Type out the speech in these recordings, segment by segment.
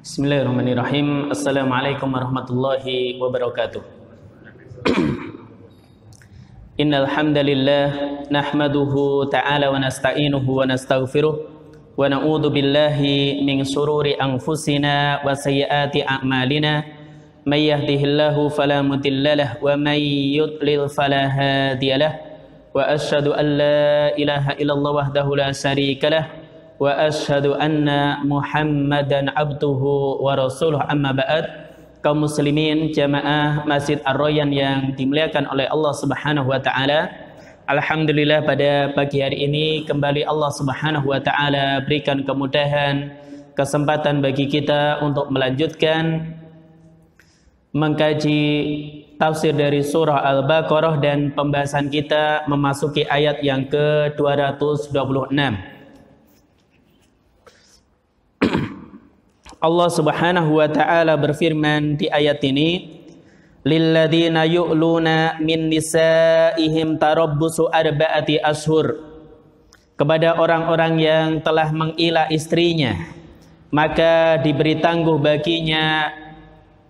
Bismillahirrahmanirrahim. Assalamualaikum warahmatullahi wabarakatuh. Innal hamdalillah nahmaduhu ta'ala wa nasta'inuhu wa nastaghfiruh wa na'udzu billahi min shururi anfusina wa sayyiati a'malina may yahdihillahu fala mudhillalah wa may yudlil fala hadiyalah wa asyhadu an la ilaha illallah wahdahu la syarikalah wa asyhadu anna Muhammadan abduhu wa rasuluh. Amma ba'd. Kaum muslimin jamaah Masjid Ar-Rayyan yang dimuliakan oleh Allah Subhanahu wa taala. Alhamdulillah pada pagi hari ini kembali Allah Subhanahu wa taala berikan kemudahan, kesempatan bagi kita untuk melanjutkan mengkaji tafsir dari surah Al-Baqarah, dan pembahasan kita memasuki ayat yang ke-226. Allah Subhanahu wa taala berfirman di ayat ini, lilladzina yu'luna min nisaihim tarabbusu arba'ati ashur. Kepada orang-orang yang telah mengilah istrinya, maka diberi tangguh baginya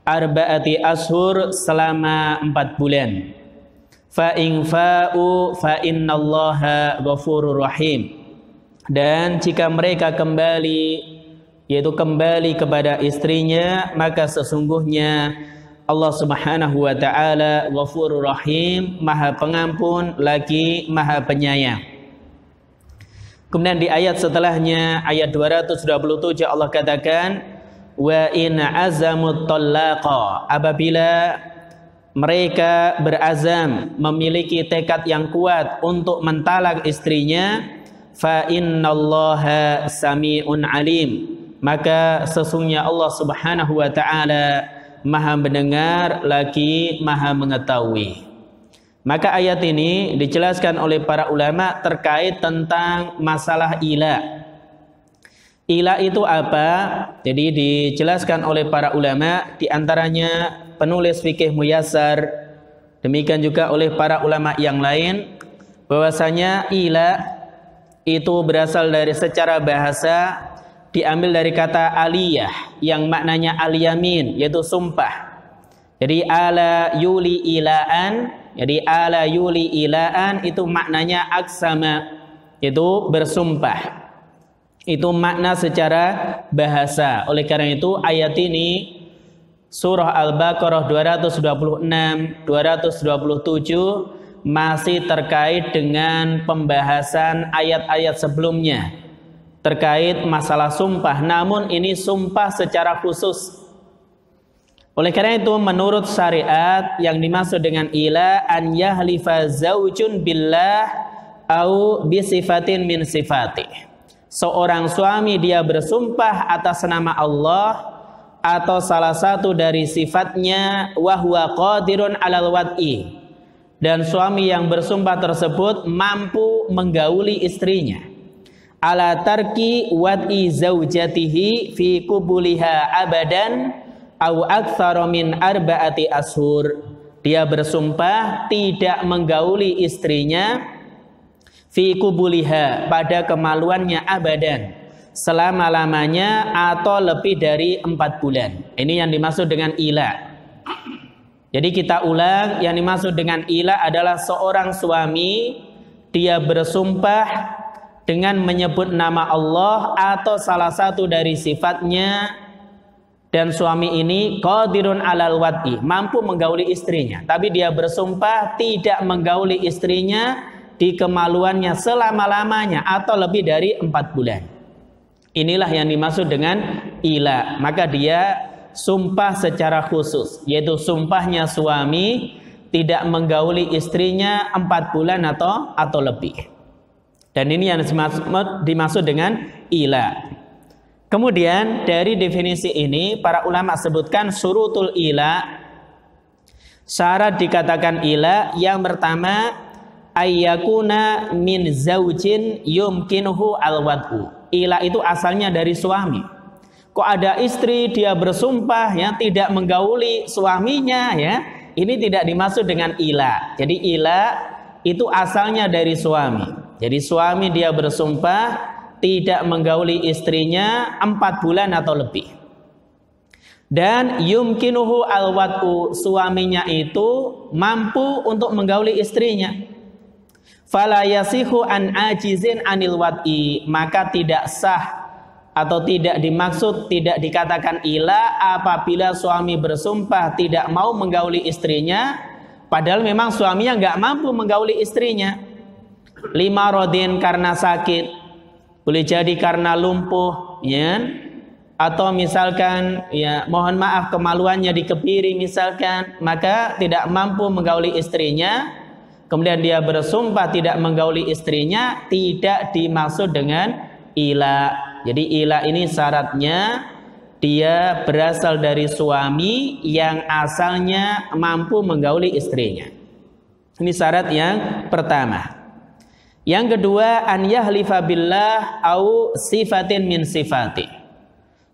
arba'ati ashur, selama 4 bulan. Fa in fa'u fa innallaha ghafurur rahim. Dan jika mereka kembali, yaitu kembali kepada istrinya, maka sesungguhnya Allah Subhanahu wa taala Ghafurur Rahim, Maha Pengampun lagi Maha Penyayang. Kemudian di ayat setelahnya, ayat 227, Allah katakan, wa in azamut talaqa, apabila mereka berazam, memiliki tekad yang kuat untuk mentalak istrinya, fa innallaha sami'un alim, maka sesungguhnya Allah Subhanahu wa taala Maha mendengar lagi Maha mengetahui. Maka ayat ini dijelaskan oleh para ulama terkait tentang masalah ila. Ila itu apa? Jadi dijelaskan oleh para ulama, di antaranya penulis fikih Muyassar, demikian juga oleh para ulama yang lain, bahwasanya ila itu berasal dari secara bahasa, diambil dari kata aliyah yang maknanya al-yamin, yaitu sumpah. Jadi ala yuli ilaan, jadi ala yuli ilaan itu maknanya aksama, itu bersumpah. Itu makna secara bahasa. Oleh karena itu ayat ini surah Al-Baqarah 226, 227 masih terkait dengan pembahasan ayat-ayat sebelumnya terkait masalah sumpah, namun ini sumpah secara khusus. Oleh karena itu menurut syariat yang dimaksud dengan ila an yahlifa zaujun billah au bisifatin min sifati. Seorang suami dia bersumpah atas nama Allah atau salah satu dari sifatnya, wa huwa qadirun alal wad'i, dan suami yang bersumpah tersebut mampu menggauli istrinya, ala tarki wad'i zaujatihi fi kubuliha abadan au aktsara min arba'ati ashur. Dia bersumpah tidak menggauli istrinya fi kubuliha, pada kemaluannya abadan, selama-lamanya atau lebih dari 4 bulan. Ini yang dimaksud dengan ila. Jadi kita ulang, yang dimaksud dengan ila adalah seorang suami dia bersumpah dengan menyebut nama Allah atau salah satu dari sifatnya, dan suami ini qadirun alal wad'i, mampu menggauli istrinya, tapi dia bersumpah tidak menggauli istrinya di kemaluannya selama-lamanya atau lebih dari 4 bulan. Inilah yang dimaksud dengan ila. Maka dia sumpah secara khusus, yaitu sumpahnya suami tidak menggauli istrinya 4 bulan atau lebih. Dan ini yang dimaksud dengan ila. Kemudian dari definisi ini para ulama sebutkan syurutul ila. Syarat dikatakan ila, yang pertama ayyakuna min zaujin yumkinuhu alwad'u. Ila itu asalnya dari suami. Kok ada istri dia bersumpah ya tidak menggauli suaminya, ya ini tidak dimaksud dengan ila. Jadi ila itu asalnya dari suami. Jadi suami dia bersumpah tidak menggauli istrinya 4 bulan atau lebih. Dan yumkinuhu alwat'u, suaminya itu mampu untuk menggauli istrinya. Fala yasihu an ajizin anil wat'i, maka tidak sah atau tidak dimaksud, tidak dikatakan ila apabila suami bersumpah tidak mau menggauli istrinya, padahal memang suaminya nggak mampu menggauli istrinya. Lima rodin, karena sakit, boleh jadi karena lumpuh, ya. Atau misalkan ya mohon maaf kemaluannya dikebiri misalkan, maka tidak mampu menggauli istrinya, kemudian dia bersumpah tidak menggauli istrinya, tidak dimaksud dengan ila. Jadi ila ini syaratnya dia berasal dari suami yang asalnya mampu menggauli istrinya. Ini syarat yang pertama. Yang kedua, an yahlifa billah au sifatin min sifati.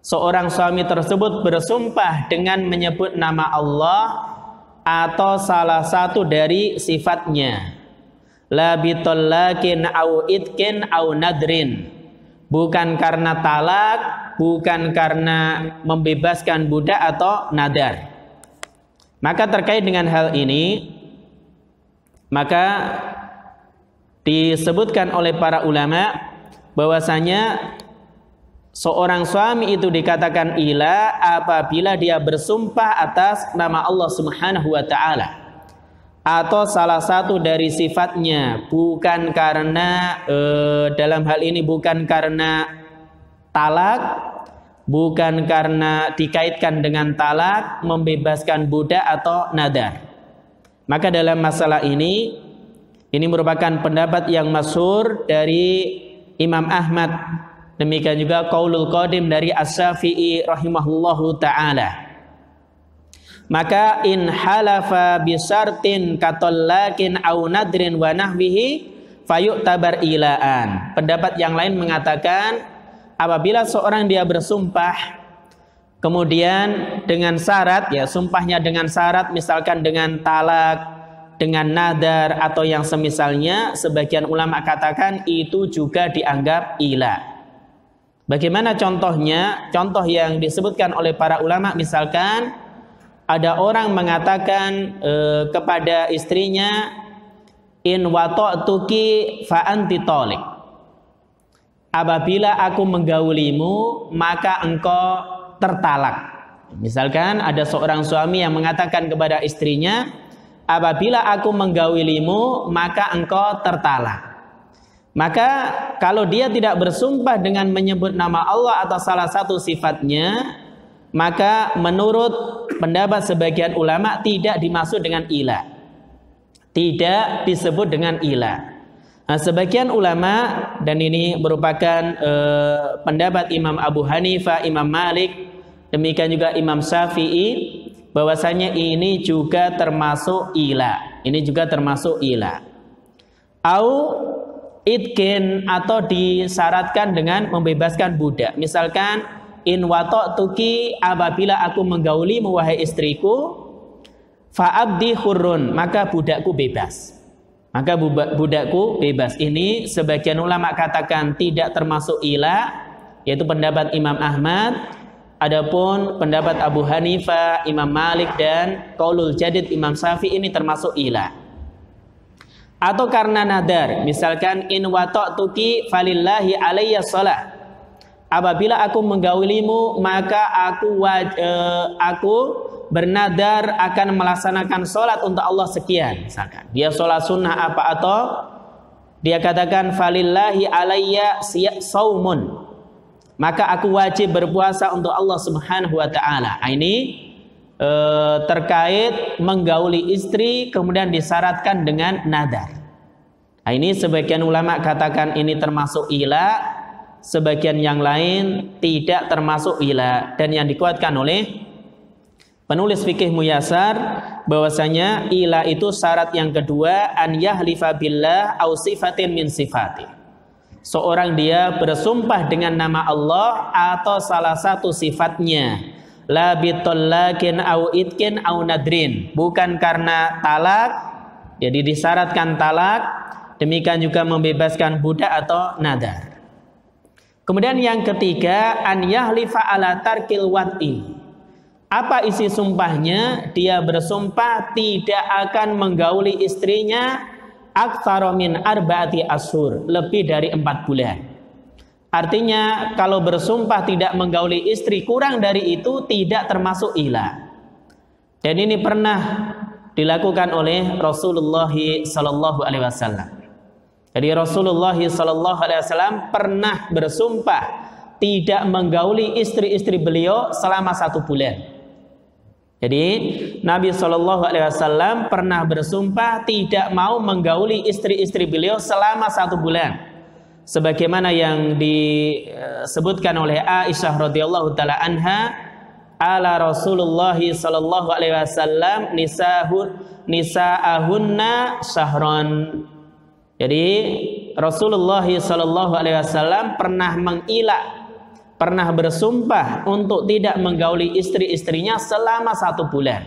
Seorang suami tersebut bersumpah dengan menyebut nama Allah atau salah satu dari sifatnya. La bitallakin au itkin au nadrin. Bukan karena talak, bukan karena membebaskan budak atau nadar. Maka terkait dengan hal ini, maka disebutkan oleh para ulama bahwasanya seorang suami itu dikatakan ila apabila dia bersumpah atas nama Allah Subhanahu wa taala atau salah satu dari sifatnya, bukan karena dalam hal ini bukan karena talak, bukan karena dikaitkan dengan talak, membebaskan budak atau nadar. Maka dalam masalah ini merupakan pendapat yang masyhur dari Imam Ahmad. Demikian juga qaulul qadim dari Asy-Syafi'i rahimahullahu ta'ala. Maka in halafa bisyartin katallakin au nadrin wa nahwihi fayu'tabar ilaan. Pendapat yang lain mengatakan apabila seorang dia bersumpah kemudian dengan syarat, ya sumpahnya dengan syarat misalkan dengan talak, dengan nadar atau yang semisalnya, sebagian ulama katakan itu juga dianggap ila. Bagaimana contohnya? Contoh yang disebutkan oleh para ulama, misalkan ada orang mengatakan kepada istrinya, in wata'tuki fa anti talik. Apabila aku menggaulimu, maka engkau tertalak. Misalkan ada seorang suami yang mengatakan kepada istrinya, apabila aku menggaulimu, maka engkau tertalak. Maka kalau dia tidak bersumpah dengan menyebut nama Allah atau salah satu sifatnya, maka menurut pendapat sebagian ulama tidak dimaksud dengan ila. Tidak disebut dengan ila. Nah, sebagian ulama, dan ini merupakan pendapat Imam Abu Hanifah, Imam Malik, demikian juga Imam Syafi'i, bahwasanya ini juga termasuk ila. Ini juga termasuk ila. Au itkin, atau disyaratkan dengan membebaskan budak. Misalkan in wata'tuki, apabila aku menggaulimu wahai istriku, fa'abdi hurrun, maka budakku bebas. Maka budakku bebas. Ini sebagian ulama katakan tidak termasuk ila, yaitu pendapat Imam Ahmad. Adapun pendapat Abu Hanifah, Imam Malik dan qaulul jadid Imam Syafi'i ini termasuk ila. Atau karena nadar, misalkan in wata'tuki falillahi alayya shalah. Apabila aku menggaulimu, maka aku bernadar akan melaksanakan sholat untuk Allah sekian. Misalkan dia sholat sunnah apa, atau dia katakan falillahi alayya saumun, maka aku wajib berpuasa untuk Allah Subhanahu wa ta'ala. Ini terkait menggauli istri kemudian disyaratkan dengan nadar. Nah, ini sebagian ulama katakan ini termasuk ila, sebagian yang lain tidak termasuk ila, dan yang dikuatkan oleh penulis fikih Muyassar bahwasanya ila itu syarat yang kedua, an yahlifa billah au sifatin min sifati. Seorang dia bersumpah dengan nama Allah atau salah satu sifatnya. La bitallakin au itkin au nadrin, bukan karena talak, jadi disyaratkan talak, demikian juga membebaskan budak atau nadar. Kemudian yang ketiga, an yahlifa ala tarkil wat'i. Apa isi sumpahnya? Dia bersumpah tidak akan menggauli istrinya aktsara min arba'ati ashur, lebih dari 4 bulan. Artinya kalau bersumpah tidak menggauli istri kurang dari itu tidak termasuk ila. Dan ini pernah dilakukan oleh Rasulullah sallallahu alaihi wasallam. Jadi Rasulullah sallallahu alaihi wasallam pernah bersumpah tidak menggauli istri-istri beliau selama 1 bulan. Jadi Nabi sallallahu alaihi wasallam pernah bersumpah tidak mau menggauli istri-istri beliau selama 1 bulan. Sebagaimana yang disebutkan oleh Aisyah radhiyallahu taala anha, ala Rasulullah sallallahu alaihi wasallam nisa'ahunna syahron. Jadi Rasulullah sallallahu alaihi wasallam pernah bersumpah untuk tidak menggauli istri-istrinya selama 1 bulan,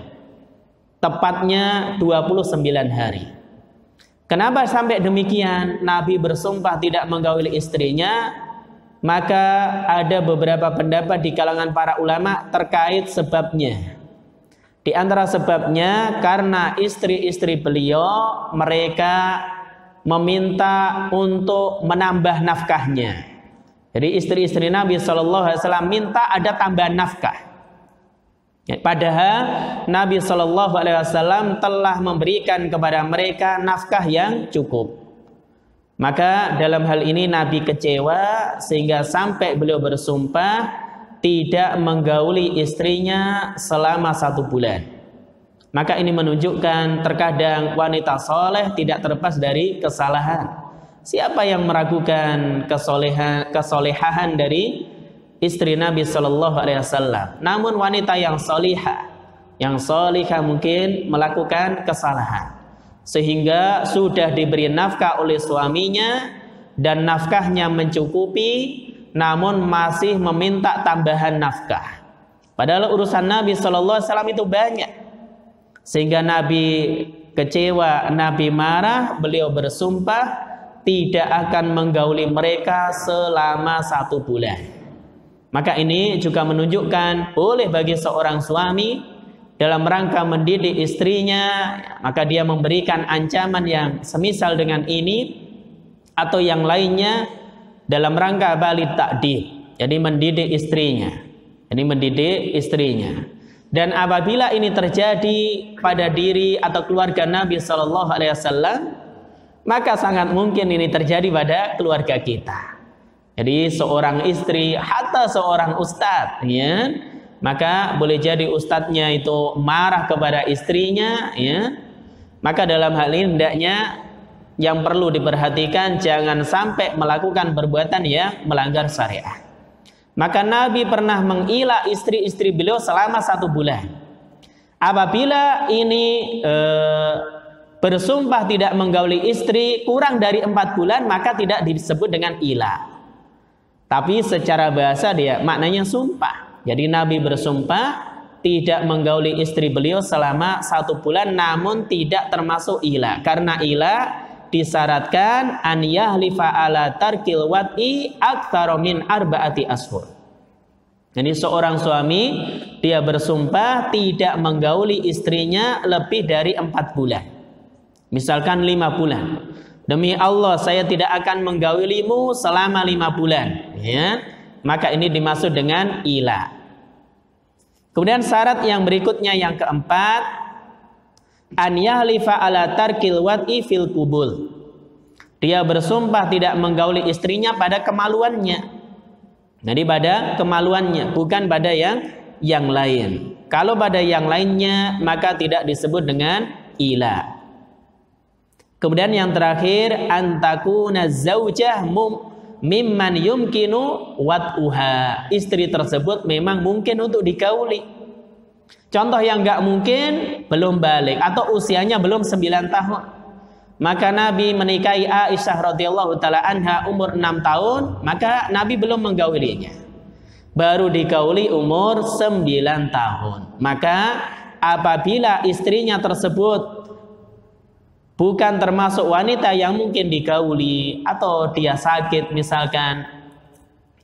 tepatnya 29 hari. Kenapa sampai demikian Nabi bersumpah tidak menggauli istrinya? Maka ada beberapa pendapat di kalangan para ulama terkait sebabnya. Di antara sebabnya karena istri-istri beliau mereka meminta untuk menambah nafkahnya. Jadi istri-istri Nabi sallallahu alaihi wasallam minta ada tambahan nafkah. Padahal Nabi sallallahu alaihi wasallam telah memberikan kepada mereka nafkah yang cukup. Maka dalam hal ini Nabi kecewa sehingga sampai beliau bersumpah tidak menggauli istrinya selama 1 bulan. Maka ini menunjukkan terkadang wanita soleh tidak terlepas dari kesalahan. Siapa yang meragukan kesolehan dari istri Nabi sallallahu alaihi wasallam? Namun wanita yang solihah mungkin melakukan kesalahan sehingga sudah diberi nafkah oleh suaminya dan nafkahnya mencukupi, namun masih meminta tambahan nafkah. Padahal urusan Nabi sallallahu alaihi wasallam itu banyak. Sehingga Nabi kecewa, Nabi marah, beliau bersumpah tidak akan menggauli mereka selama 1 bulan. Maka ini juga menunjukkan boleh bagi seorang suami dalam rangka mendidik istrinya, maka dia memberikan ancaman yang semisal dengan ini atau yang lainnya dalam rangka balid ta'dib. Jadi mendidik istrinya. Dan apabila ini terjadi pada diri atau keluarga Nabi sallallahu alaihi wasallam, maka sangat mungkin ini terjadi pada keluarga kita. Jadi seorang istri, hatta seorang ustadz, ya, maka boleh jadi ustadznya itu marah kepada istrinya, ya. Maka dalam hal ini hendaknya yang perlu diperhatikan jangan sampai melakukan perbuatan yang melanggar syariat. Maka Nabi pernah mengilah istri-istri beliau selama 1 bulan. Apabila ini bersumpah tidak menggauli istri kurang dari 4 bulan, maka tidak disebut dengan ila. Tapi secara bahasa dia maknanya sumpah. Jadi Nabi bersumpah tidak menggauli istri beliau selama 1 bulan, namun tidak termasuk ila. Karena ila disyaratkan an yahlifa ala tarkil wat'i aktsara min arba'ati ashur. Jadi seorang suami dia bersumpah tidak menggauli istrinya lebih dari 4 bulan. Misalkan 5 bulan. Demi Allah saya tidak akan menggaulimu selama 5 bulan, ya. Maka ini dimaksud dengan ila. Kemudian syarat yang berikutnya yang keempat, an yahlifa ala tarkil wat'i fil qubul. Dia bersumpah tidak menggauli istrinya pada kemaluannya. Jadi pada kemaluannya, bukan pada yang lain. Kalau pada yang lainnya maka tidak disebut dengan ila. Kemudian yang terakhir, antakuna zaujah mimman yumkinu wat'uha. Istri tersebut memang mungkin untuk digauli. Contoh yang enggak mungkin, belum balik atau usianya belum 9 tahun. Maka Nabi menikahi Aisyah radhiyallahu taala anha umur 6 tahun, maka Nabi belum menggaulinya. Baru digauli umur 9 tahun. Maka apabila istrinya tersebut bukan termasuk wanita yang mungkin digauli atau dia sakit misalkan,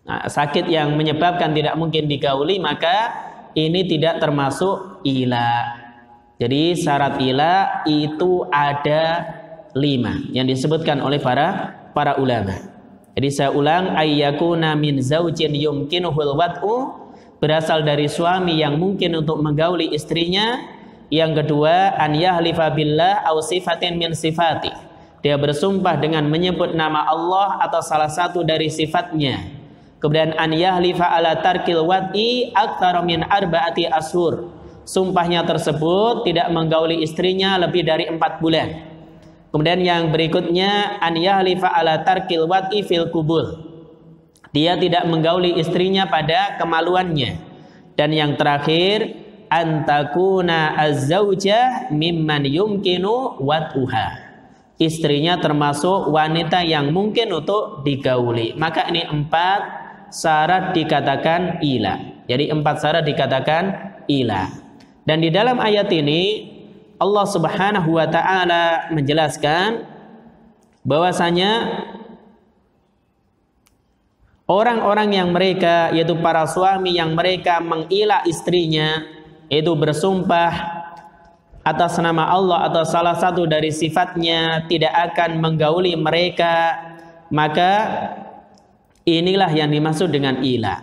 sakit yang menyebabkan tidak mungkin digauli, maka ini tidak termasuk ila. Jadi syarat ila itu ada 5 yang disebutkan oleh para ulama. Jadi saya ulang, ayyakuna min zaujin yumkinuhul wad'u, berasal dari suami yang mungkin untuk menggauli istrinya. Yang kedua, an yahlifa billah aw sifatin min sifati, dia bersumpah dengan menyebut nama Allah atau salah satu dari sifatnya. Kemudian an yahlifa ala tarkil wad'i aktsara min arba'ati ashur, sumpahnya tersebut tidak menggauli istrinya lebih dari 4 bulan. Kemudian yang berikutnya an yahlifa ala tarkil wad'i fil kubul, dia tidak menggauli istrinya pada kemaluannya. Dan yang terakhir antakuna az-zaujah mimman yumkinu wad'uha, istrinya termasuk wanita yang mungkin untuk digauli. Maka ini 4 syarat dikatakan ila. Jadi 4 syarat dikatakan ila. Dan di dalam ayat ini Allah Subhanahu wa taala menjelaskan bahwasanya orang-orang yang mereka, yaitu para suami yang mereka mengila istrinya, yaitu bersumpah atas nama Allah atau salah satu dari sifatnya tidak akan menggauli mereka, maka inilah yang dimaksud dengan ila.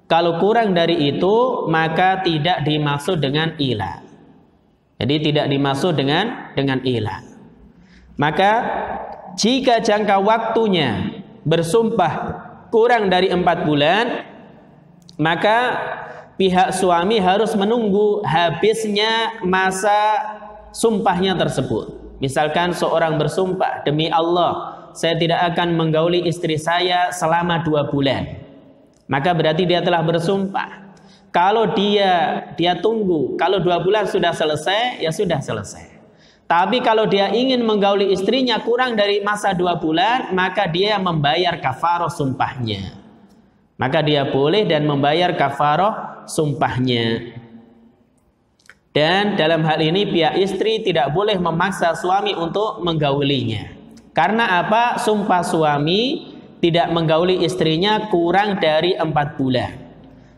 Kalau kurang dari itu maka tidak dimaksud dengan ila. Jadi tidak dimaksud dengan ila. Maka jika jangka waktunya bersumpah kurang dari 4 bulan, maka pihak suami harus menunggu habisnya masa sumpahnya tersebut. Misalkan seorang bersumpah, demi Allah saya tidak akan menggauli istri saya selama 2 bulan. Maka berarti dia telah bersumpah. Kalau dia tunggu, kalau 2 bulan sudah selesai, ya sudah selesai. Tapi kalau dia ingin menggauli istrinya kurang dari masa 2 bulan, maka dia membayar kafarah sumpahnya. Maka dia boleh dan membayar kafarah sumpahnya. Dan dalam hal ini pihak istri tidak boleh memaksa suami untuk menggaulinya. Karena apa? Sumpah suami tidak menggauli istrinya kurang dari 4 bulan.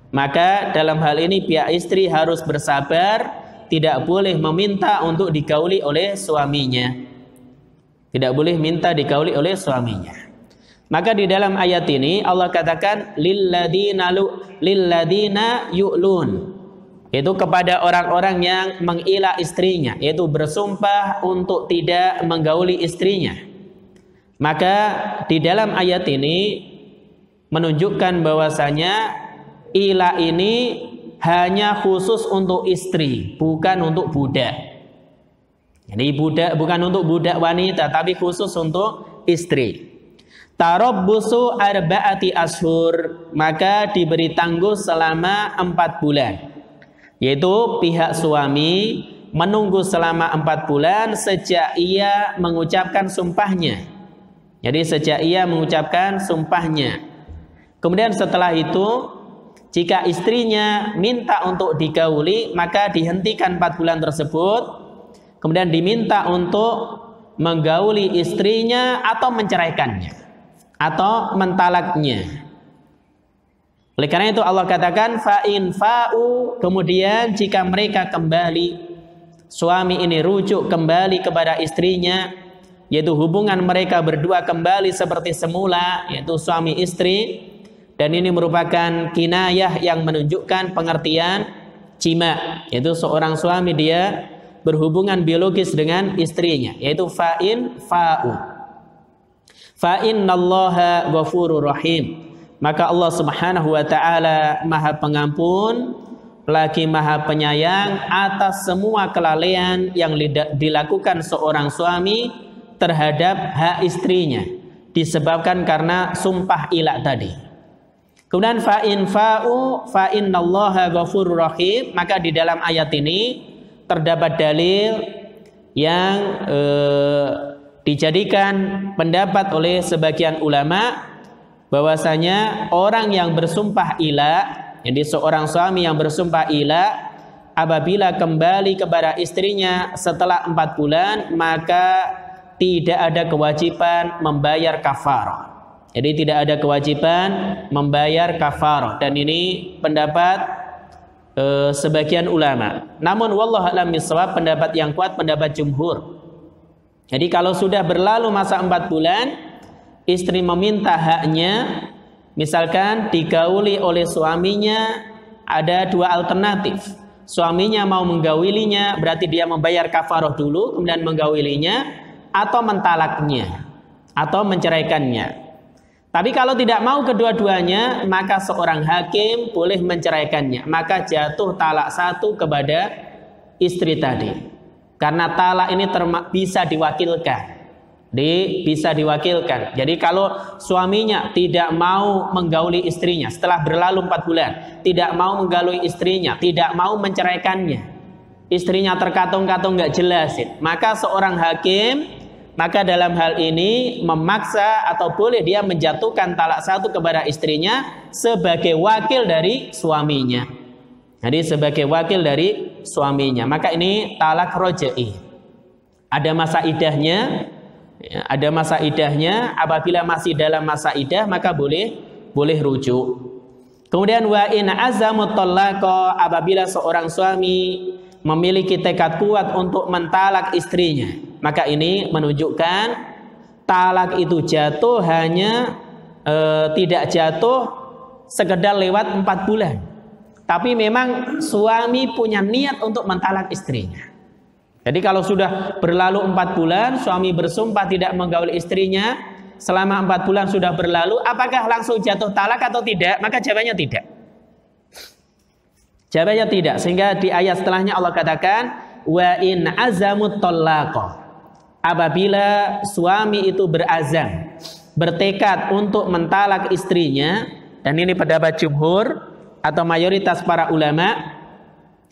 Maka dalam hal ini pihak istri harus bersabar, tidak boleh meminta untuk digauli oleh suaminya. Tidak boleh minta digauli oleh suaminya. Maka di dalam ayat ini Allah katakan lilladina yu'lun, itu kepada orang-orang yang mengila istrinya, yaitu bersumpah untuk tidak menggauli istrinya. Maka di dalam ayat ini menunjukkan bahwasanya ila ini hanya khusus untuk istri, bukan untuk budak. Jadi budak bukan untuk budak wanita, tapi khusus untuk istri. Tarabbusu arba'ati ashur, maka diberi tangguh selama 4 bulan. Yaitu pihak suami menunggu selama 4 bulan sejak ia mengucapkan sumpahnya. Jadi sejak ia mengucapkan sumpahnya. Kemudian setelah itu, jika istrinya minta untuk digauli, maka dihentikan 4 bulan tersebut. Kemudian diminta untuk menggauli istrinya atau menceraikannya atau mentalaknya. Oleh karena itu Allah katakan fa'in fa'u, kemudian jika mereka kembali, suami ini rujuk kembali kepada istrinya, yaitu hubungan mereka berdua kembali seperti semula, yaitu suami istri. Dan ini merupakan kinayah yang menunjukkan pengertian jima, yaitu seorang suami dia berhubungan biologis dengan istrinya, yaitu fa'in fa'u. Fa'innallaha ghafurur rahim, maka Allah Subhanahu wa taala Maha Pengampun lagi Maha Penyayang atas semua kelalaian yang dilakukan seorang suami terhadap hak istrinya disebabkan karena sumpah ila tadi. Kemudian fa'in fa'u fa'innallaha ghafurur rahim, maka di dalam ayat ini terdapat dalil yang dijadikan pendapat oleh sebagian ulama bahwasanya orang yang bersumpah ila, jadi seorang suami yang bersumpah ila, apabila kembali kepada istrinya setelah 4 bulan, maka tidak ada kewajiban membayar kafarah. Jadi tidak ada kewajiban membayar kafarah. Dan ini pendapat sebagian ulama. Namun wallahu a'lam bishawab, pendapat yang kuat pendapat jumhur. Jadi kalau sudah berlalu masa 4 bulan, istri meminta haknya, misalkan digauli oleh suaminya, ada 2 alternatif. Suaminya mau menggaulinya, berarti dia membayar kafaroh dulu, kemudian menggaulinya, atau mentalaknya, atau menceraikannya. Tapi kalau tidak mau kedua-duanya, maka seorang hakim boleh menceraikannya. Maka jatuh talak 1 kepada istri tadi. Karena talak ini bisa diwakilkan. Bisa diwakilkan. Jadi kalau suaminya tidak mau menggauli istrinya setelah berlalu 4 bulan, tidak mau menggauli istrinya, tidak mau menceraikannya, istrinya terkatung-katung nggak jelasin, maka seorang hakim dalam hal ini memaksa atau boleh dia menjatuhkan talak 1 kepada istrinya sebagai wakil dari suaminya. Jadi sebagai wakil dari suaminya. Maka ini talak rojai. Ada masa idahnya. Ya, ada masa idahnya. Apabila masih dalam masa idah, maka boleh rujuk. Kemudian wa in azamut talaqa, apabila seorang suami memiliki tekad kuat untuk mentalak istrinya, maka ini menunjukkan talak itu jatuh hanya tidak jatuh sekedar lewat 4 bulan, tapi memang suami punya niat untuk mentalak istrinya. Jadi kalau sudah berlalu 4 bulan, suami bersumpah tidak menggauli istrinya, selama 4 bulan sudah berlalu, apakah langsung jatuh talak atau tidak? Maka jawabannya tidak. Jawabannya tidak. Sehingga di ayat setelahnya Allah katakan, wa in azamut talaqa. Apabila suami itu berazam, bertekad untuk mentalak istrinya, dan ini pendapat jumhur atau mayoritas para ulama,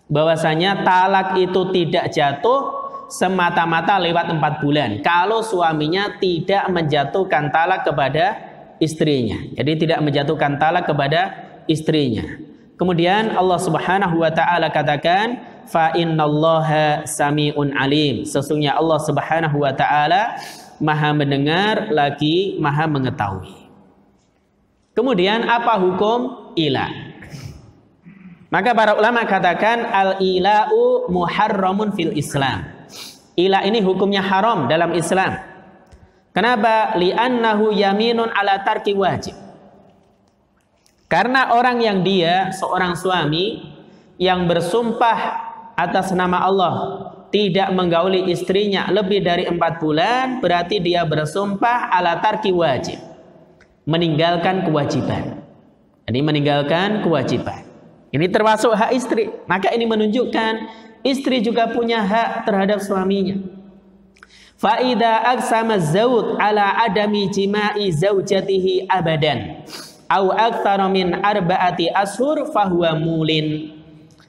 bahwasanya talak itu tidak jatuh semata-mata lewat 4 bulan kalau suaminya tidak menjatuhkan talak kepada istrinya. Jadi tidak menjatuhkan talak kepada istrinya. Kemudian Allah Subhanahu wa taala katakan, fa innallaha samiun alim. Sesungguhnya Allah Subhanahu wa taala Maha mendengar lagi Maha mengetahui. Kemudian apa hukum ila? Maka para ulama katakan al-ila'u muharramun fil Islam. Ila ini hukumnya haram dalam Islam. Kenapa? Li'annahu yaminun ala tarki wajib. Karena orang yang dia seorang suami yang bersumpah atas nama Allah tidak menggauli istrinya lebih dari 4 bulan, berarti dia bersumpah ala tarki wajib, meninggalkan kewajiban. Jadi meninggalkan kewajiban. Ini termasuk hak istri. Maka ini menunjukkan istri juga punya hak terhadap suaminya. Fa idza aqsama az-zawj ala adami jima'i zawjatihi abadan au aktsara min 4 ashur fahuwa mulin.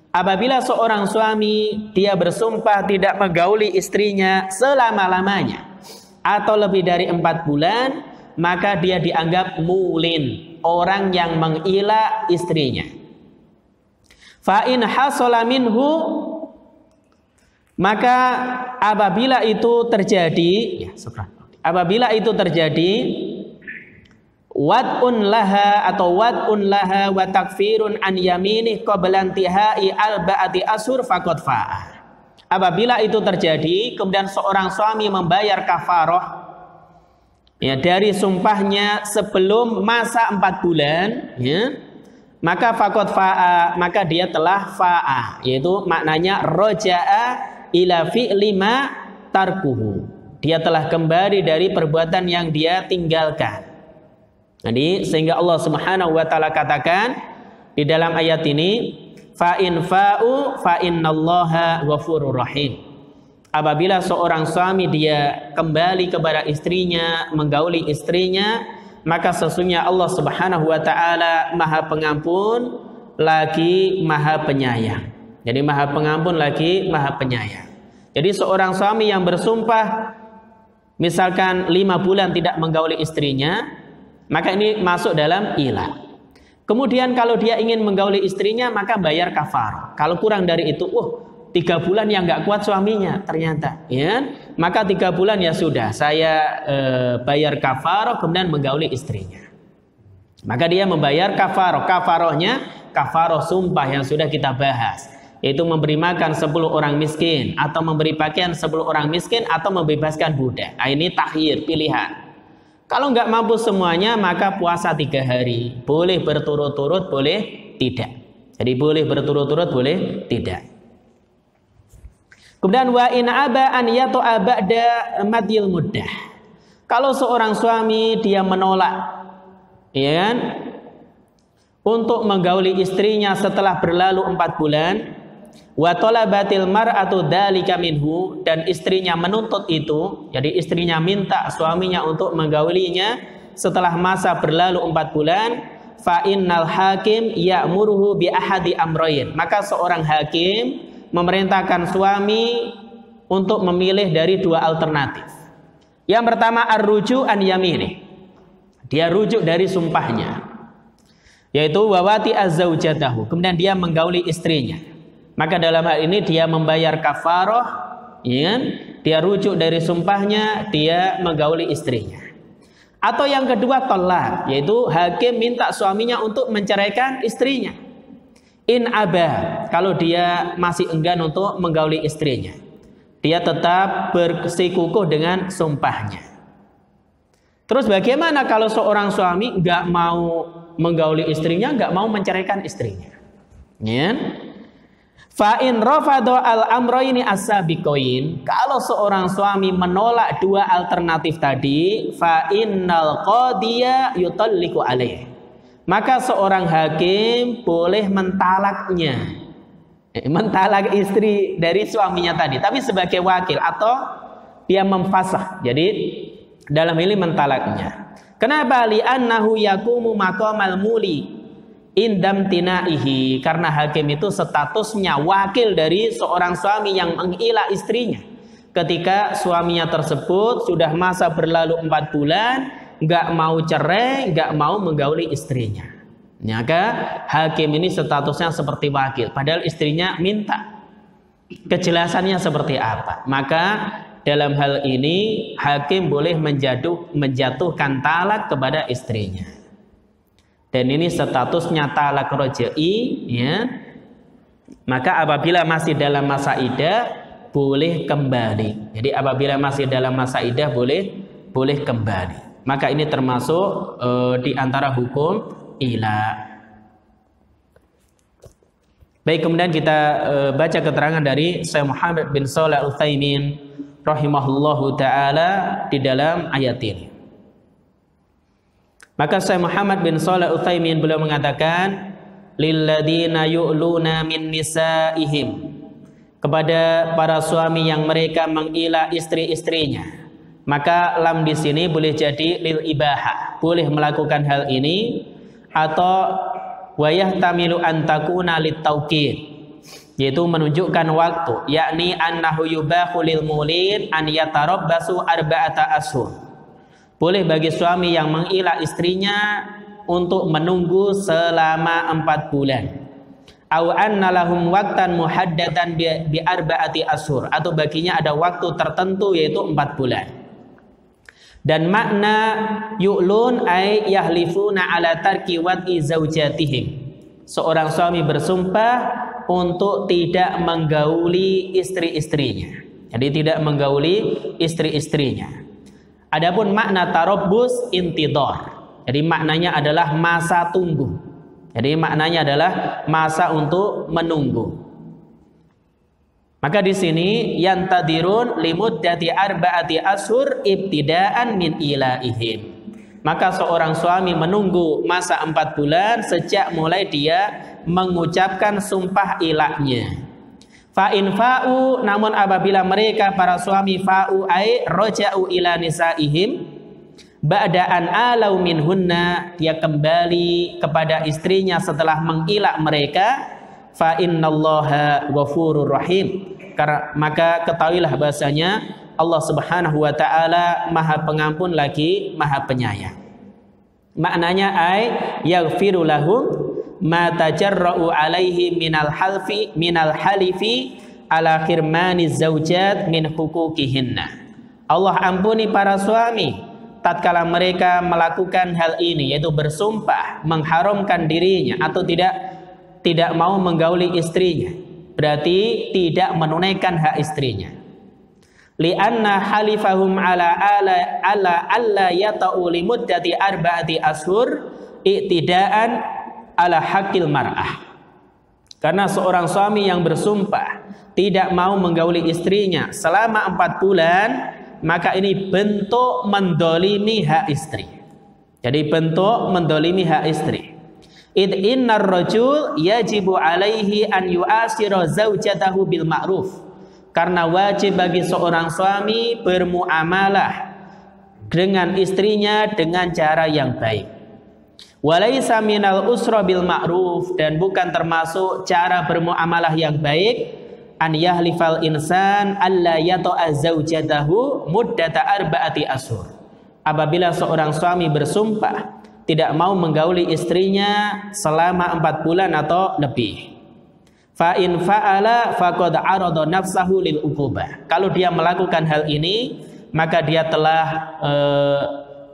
Apabila seorang suami dia bersumpah tidak menggauli istrinya selama-lamanya atau lebih dari 4 bulan, maka dia dianggap mulin, orang yang mengila istrinya. Fa in hasala minhu, maka apabila itu terjadi, apabila itu terjadi, wad'un laha atau wad'un laha wa takfirun an yaminih qabla intihai arba'ati ashur faqad fa'a. Apabila itu terjadi, kemudian seorang suami membayar kafaroh ya dari sumpahnya sebelum masa 4 bulan, ya, maka faqad fa'a, maka dia telah fa'a, yaitu maknanya roja'a ila fi'li ma tarkuhu. Dia telah kembali dari perbuatan yang dia tinggalkan. Jadi sehingga Allah Subhanahu wa taala katakan di dalam ayat ini, fa in fa'u fa innallaha ghafurur rahim. Apabila seorang suami dia kembali kepada istrinya, menggauli istrinya, maka sesungguhnya Allah Subhanahu wa taala Maha Pengampun lagi Maha Penyayang. Jadi Maha Pengampun lagi Maha Penyayang. Jadi seorang suami yang bersumpah misalkan 5 bulan tidak menggauli istrinya, maka ini masuk dalam ila. Kemudian kalau dia ingin menggauli istrinya, maka bayar kafar. Kalau kurang dari itu, 3 bulan yang nggak kuat suaminya ternyata, ya, maka 3 bulan ya sudah, saya bayar kafar, kemudian menggauli istrinya. Maka dia membayar kafar. Kafarohnya kafaroh sumpah yang sudah kita bahas, yaitu memberi makan 10 orang miskin, atau memberi pakaian 10 orang miskin, atau membebaskan budak. Nah, ini takhir, pilihan. Kalau nggak mampu semuanya, maka puasa 3 hari. Boleh berturut-turut, boleh tidak. Jadi boleh berturut-turut, boleh tidak. Kemudian wa in aba an yatu'a ba'da madil muddah. Kalau seorang suami dia menolak, ya kan, untuk menggauli istrinya setelah berlalu 4 bulan, wa talabatil mar'atu dzalika minhu, dan istrinya menuntut itu, jadi istrinya minta suaminya untuk menggaulinya setelah masa berlalu 4 bulan, fa innal hakim ya'muruhu bi ahadi amrayn, maka seorang hakim memerintahkan suami untuk memilih dari 2 alternatif. Yang pertama ar-ruju' an yamini, dia rujuk dari sumpahnya, yaitu wawati az-zaujatahu, kemudian dia menggauli istrinya. Maka dalam hal ini dia membayar kafaroh, ya, dia rujuk dari sumpahnya, dia menggauli istrinya. Atau yang kedua tolak, yaitu hakim minta suaminya untuk menceraikan istrinya. In aba, kalau dia masih enggan untuk menggauli istrinya, dia tetap bersikukuh dengan sumpahnya. Terus bagaimana kalau seorang suami nggak mau menggauli istrinya, nggak mau menceraikan istrinya? Ya. Fa in rafadha al amrayni as-sabiqain, kalau seorang suami menolak 2 alternatif tadi, fa innal qadiya yutalliqu alaihi, maka seorang hakim boleh mentalaknya, mentalak istri dari suaminya tadi, tapi sebagai wakil, atau dia memfasah, jadi dalam ini mentalaknya. Kenapa? Li'annahu yakumu maqamal muli indam tinaihi, karena hakim itu statusnya wakil dari seorang suami yang mengilah istrinya. Ketika suaminya tersebut sudah masa berlalu 4 bulan, nggak mau cerai, nggak mau menggauli istrinya, maka hakim ini statusnya seperti wakil, padahal istrinya minta kejelasannya seperti apa. Maka dalam hal ini hakim boleh menjatuhkan talak kepada istrinya, dan ini statusnya talak rojai, ya. Maka apabila masih dalam masa iddah boleh kembali. Jadi apabila masih dalam masa iddah boleh kembali. Maka ini termasuk di antara hukum ila. Baik, kemudian kita baca keterangan dari Syekh Muhammad bin Shalih Al-Utsaimin rahimahullahu taala di dalam ayat ini. Maka Syekh Muhammad bin Shalih Al-Utsaimin beliau mengatakan, lilladzina yu'luna min nisaihim, kepada para suami yang mereka mengilah istri-istrinya. Maka lam di sini boleh jadi lil ibahah, boleh melakukan hal ini, atau wayah tamilu antakuna lit taukid, yaitu menunjukkan waktu, yakni annahu yubahu lil mulin an yatarabbasu arba'ata ashur. Boleh bagi suami yang mengilah istrinya untuk menunggu selama 4 bulan. Au anna lahum waqtan muhaddatan bi arba'ati ashur, atau baginya ada waktu tertentu yaitu 4 bulan. Dan makna yu'lun ay yahlifuna ala tarki wad'i zaujatihim, seorang suami bersumpah untuk tidak menggauli istri-istrinya, jadi tidak menggauli istri-istrinya. Adapun makna tarabbus intidhar, jadi maknanya adalah masa tunggu, jadi maknanya adalah masa untuk menunggu. Maka di sini yantadirun limuddati arba'ati ashur ibtidaan min ilaihim. Maka seorang suami menunggu masa 4 bulan sejak mulai dia mengucapkan sumpah ilahnya. Fa in fa'u, namun apabila mereka para suami fa'u ay roja'u ila nisaihim ba'da an alau minhunna, dia kembali kepada istrinya setelah mengilah mereka, fa innallaha ghafurur rahim, maka ketahuilah bahasanya Allah Subhanahu wa taala Maha Pengampun lagi Maha Penyayang. Maknanya ay yaghfiru lahum ma tajarra'u alaihi minal halifi ala khirmaniz zaujat min huquqihinna. Allah ampuni para suami tatkala mereka melakukan hal ini, yaitu bersumpah mengharamkan dirinya atau tidak tidak mau menggauli istrinya, berarti tidak menunaikan hak istrinya. Li'anna halifahum ala alla yata'u limuddati arba'ati ashur i'tidaan ala haqqil mar'ah. Karena seorang suami yang bersumpah tidak mau menggauli istrinya selama 4 bulan, maka ini bentuk mendolimi hak istri. Jadi bentuk mendolimi hak istri. Id innar rajul yajibu alaihi an yu'asira zaujatahu bil ma'ruf. Karena wajib bagi seorang suami bermuamalah dengan istrinya dengan cara yang baik. Walaisa minal usra bil ma'ruf, dan bukan termasuk cara bermuamalah yang baik an yahlifal insan alla yata'a zaujatahu muddata arba'ati ashur. Apabila seorang suami bersumpah tidak mau menggauli istrinya selama 4 bulan atau lebih. Fa in fa'ala faqad arada nafsahu lil uqubah. Kalau dia melakukan hal ini, maka dia telah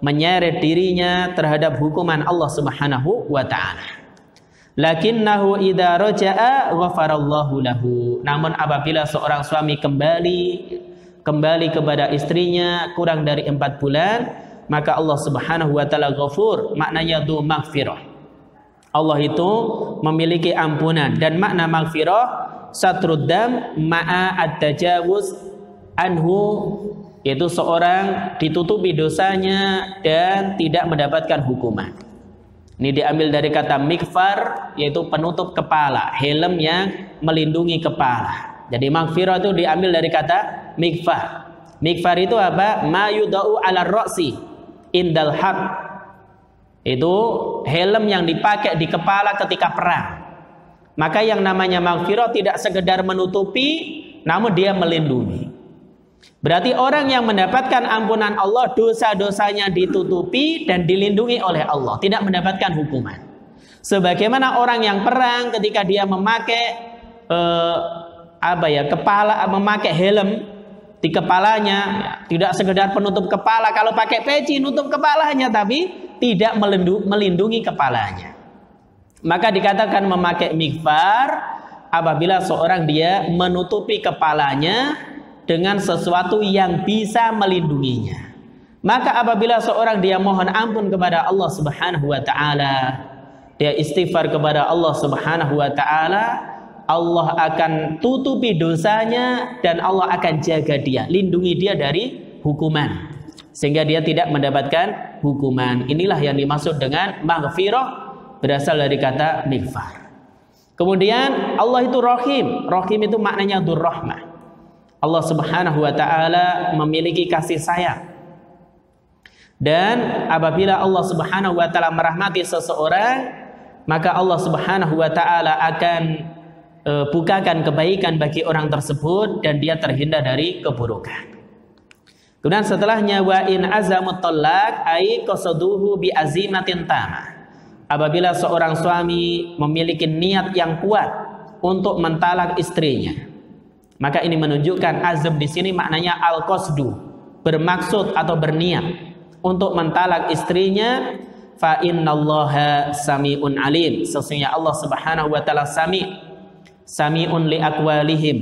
menyeret dirinya terhadap hukuman Allah Subhanahu wa taala. Lakinnahu idza raja'a ghafarallahu lahu. Namun apabila seorang suami kembali kepada istrinya kurang dari 4 bulan, maka Allah Subhanahu wa taala ghafur, maknanya du maghfirah. Allah itu memiliki ampunan, dan makna maghfirah satrud dam ma'a at-tajawuz anhu, yaitu seorang ditutupi dosanya dan tidak mendapatkan hukuman. Ini diambil dari kata mikfar, yaitu penutup kepala, helm yang melindungi kepala. Jadi maghfirah itu diambil dari kata mikfar. Mikfar itu apa? Ma yudau ala ra'si indal harb. Itu helm yang dipakai di kepala ketika perang. Maka yang namanya maghfirah tidak sekedar menutupi, namun dia melindungi. Berarti orang yang mendapatkan ampunan Allah, dosa-dosanya ditutupi dan dilindungi oleh Allah, tidak mendapatkan hukuman. Sebagaimana orang yang perang ketika dia memakai memakai helm di kepalanya, tidak sekedar penutup kepala. Kalau pakai peci nutup kepalanya, tapi tidak melindungi kepalanya. Maka dikatakan memakai mikfar apabila seorang dia menutupi kepalanya dengan sesuatu yang bisa melindunginya. Maka apabila seorang dia mohon ampun kepada Allah Subhanahu wa taala, dia istighfar kepada Allah Subhanahu wa taala, Allah akan tutupi dosanya dan Allah akan jaga dia, lindungi dia dari hukuman, sehingga dia tidak mendapatkan hukuman. Inilah yang dimaksud dengan maghfirah, berasal dari kata mighfar. Kemudian Allah itu Rahim. Rahim itu maknanya dzurrahmah. Allah Subhanahu wa taala memiliki kasih sayang. Dan apabila Allah Subhanahu wa taala merahmati seseorang, maka Allah Subhanahu wa taala akan bukakan kebaikan bagi orang tersebut dan dia terhindar dari keburukan. Kemudian setelahnya wa in azamut talaq ai qasaduhu bi azimatin tamah. Apabila seorang suami memiliki niat yang kuat untuk mentalak istrinya, maka ini menunjukkan azam di sini maknanya al-qasdu, bermaksud atau berniat untuk mentalak istrinya. Fa innallaha sami'un alim. Sesungguhnya Allah Subhanahu wa taala sami'un li aqwalihim.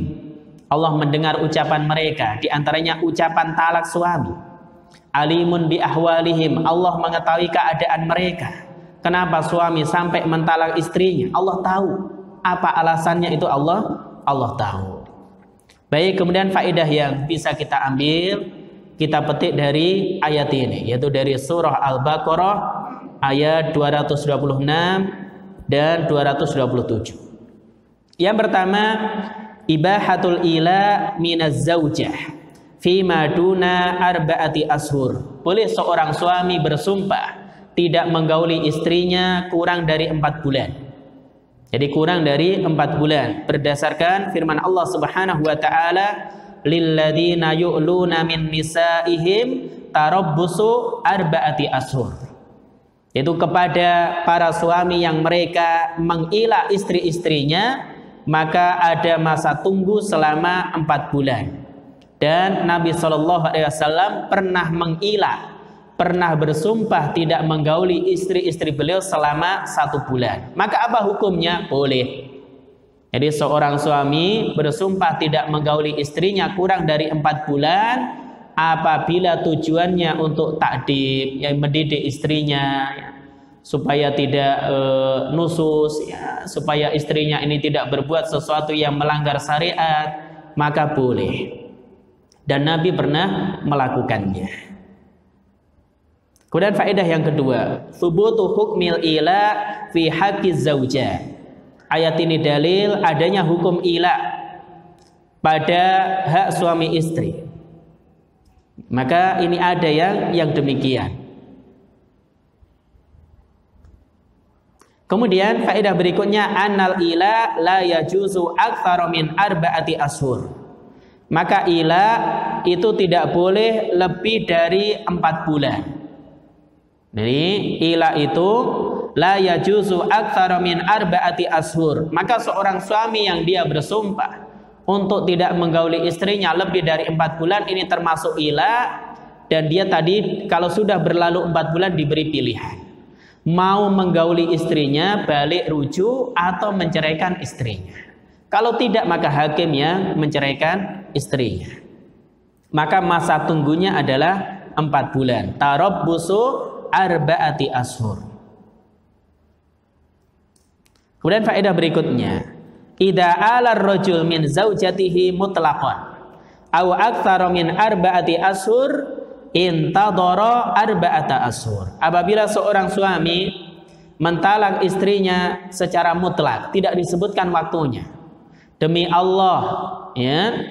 Allah mendengar ucapan mereka, di antaranya ucapan talak suami. Alimun bi ahwalihim. Allah mengetahui keadaan mereka. Kenapa suami sampai mentalak istrinya? Allah tahu. Apa alasannya itu Allah tahu. Baik, kemudian faedah yang bisa kita ambil, kita petik dari ayat ini, yaitu dari surah Al-Baqarah ayat 226 dan 227. Yang pertama, ibahatul ila minaz zaujah fi maduna arba'ati ashur. Boleh seorang suami bersumpah tidak menggauli istrinya kurang dari 4 bulan. Jadi kurang dari 4 bulan, berdasarkan firman Allah Subhanahu wa taala, lilladzina yu'luna min nisaihim tarabbusu arba'ati ashur. Itu kepada para suami yang mereka mengilah istri-istrinya, maka ada masa tunggu selama 4 bulan. Dan Nabi SAW pernah mengilah, pernah bersumpah tidak menggauli istri-istri beliau selama 1 bulan. Maka apa hukumnya? Boleh. Jadi seorang suami bersumpah tidak menggauli istrinya kurang dari 4 bulan apabila tujuannya untuk takdib, yang mendidik istrinya ya, supaya tidak nusus ya, supaya istrinya ini tidak berbuat sesuatu yang melanggar syariat, maka boleh. Dan Nabi pernah melakukannya. Kemudian faedah yang kedua, thubutu hukmil ila fi haqqiz zaujah. Ayat ini dalil adanya hukum ila pada hak suami istri. Maka ini ada yang demikian. Kemudian faedah berikutnya, annal ila la yajuzu aktsara min arba'ati ashur. Maka ila itu tidak boleh lebih dari 4 bulan. Jadi ila itu la yajuzu aktsara min arba'ati ashur. Maka seorang suami yang dia bersumpah untuk tidak menggauli istrinya lebih dari 4 bulan ini termasuk ila, dan dia tadi kalau sudah berlalu 4 bulan diberi pilihan. Mau menggauli istrinya, balik rujuk, atau menceraikan istrinya. Kalau tidak maka hakim yang menceraikan istrinya. Maka masa tunggunya adalah 4 bulan. Tarabbusu arba'ati ashur. Kemudian faedah berikutnya, idza ala ar-rajul min zaujatihi mutlaqan aw aktsara min arba'ati ashur intadara arba'ata ashur. Apabila seorang suami mentalak istrinya secara mutlak, tidak disebutkan waktunya. Demi Allah, ya,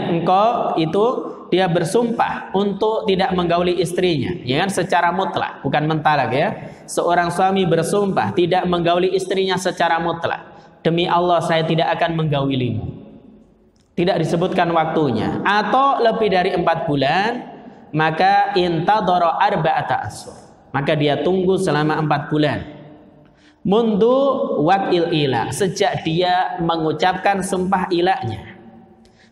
engkau itu dia bersumpah untuk tidak menggauli istrinya, ya kan, secara mutlak, bukan mentalak ya. Seorang suami bersumpah tidak menggauli istrinya secara mutlak. Demi Allah saya tidak akan menggaulimu. Tidak disebutkan waktunya atau lebih dari 4 bulan, maka intadara arba'ata ashur. Maka dia tunggu selama 4 bulan. Mundu waqil ila, sejak dia mengucapkan sumpah ilahnya.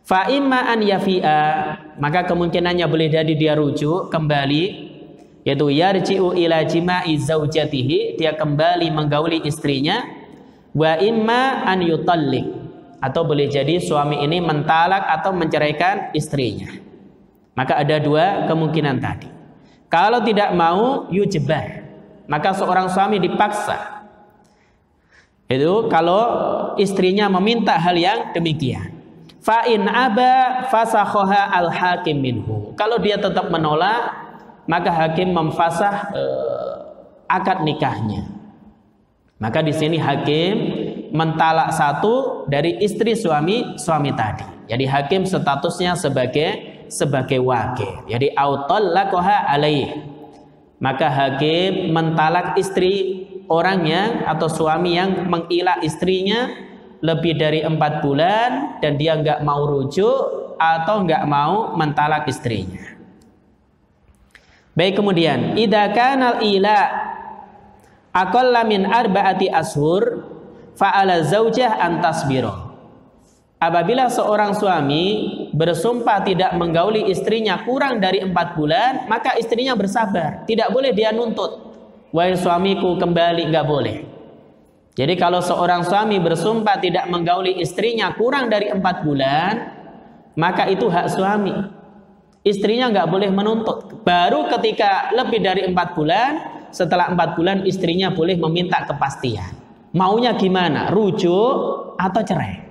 Fa imma an yafi'a, maka kemungkinannya boleh jadi dia rujuk kembali, yaitu yarji'u ila jima'i zaujatihi, dia kembali menggauli istrinya. Wa imma an yutallik, atau boleh jadi suami ini mentalak atau menceraikan istrinya. Maka ada 2 kemungkinan tadi. Kalau tidak mau yujbar, maka seorang suami dipaksa. Itu kalau istrinya meminta hal yang demikian. Fa in aba fasakhaha al-hakim minhu. Kalau dia tetap menolak, maka hakim memfasah akad nikahnya. Maka di sini hakim mentalak satu dari istri suami tadi. Jadi hakim statusnya sebagai wakil. Jadi autallaqaha alaih. Maka hakim mentalak istri orang yang atau suami yang mengilah istrinya lebih dari 4 bulan dan dia enggak mau rujuk atau enggak mau mentalak istrinya. Baik, kemudian idza kanal ila aqalla min arba'ati ashur fa'ala zaujah an tasbira. Apabila seorang suami bersumpah tidak menggauli istrinya kurang dari 4 bulan, maka istrinya bersabar. Tidak boleh dia nuntut, wahai suamiku kembali, enggak boleh. Jadi kalau seorang suami bersumpah tidak menggauli istrinya kurang dari 4 bulan, maka itu hak suami. Istrinya enggak boleh menuntut. Baru ketika lebih dari 4 bulan, setelah 4 bulan istrinya boleh meminta kepastian. Maunya gimana? Rujuk atau cerai?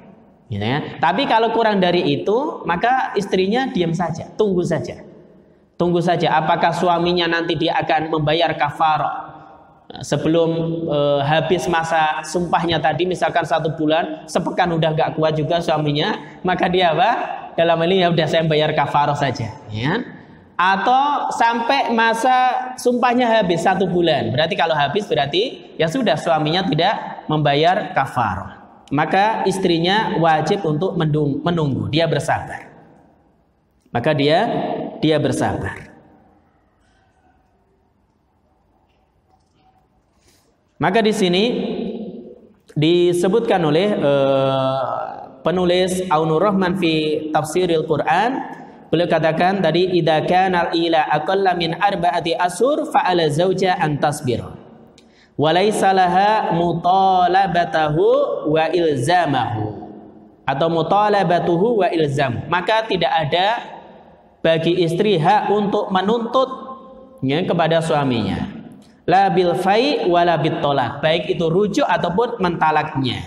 Gitu ya. Tapi kalau kurang dari itu, maka istrinya diam saja, tunggu saja. Tunggu saja apakah suaminya nanti dia akan membayar kafarah sebelum habis masa sumpahnya tadi, misalkan 1 bulan, sepekan udah gak kuat juga suaminya, maka dia apa? Dalam ini ya udah saya bayar kafarah saja, ya. Atau sampai masa sumpahnya habis 1 bulan. Berarti kalau habis berarti ya sudah suaminya tidak membayar kafarah. Maka istrinya wajib untuk menunggu, dia bersabar. Maka dia bersabar. Maka di sini disebutkan oleh penulis Aunur Rahman fi Tafsiril Quran, beliau katakan tadi idza kana ila aqalla min arba'ati ashur fa ala zauja an tasbir. Walaisa laha mutalabatahu wa ilzamahu, atau mutalabatuhu wa ilzam, maka tidak ada bagi istri hak untuk menuntutnya kepada suaminya, la bil fai wala bit tolak, baik itu rujuk ataupun mentalaknya.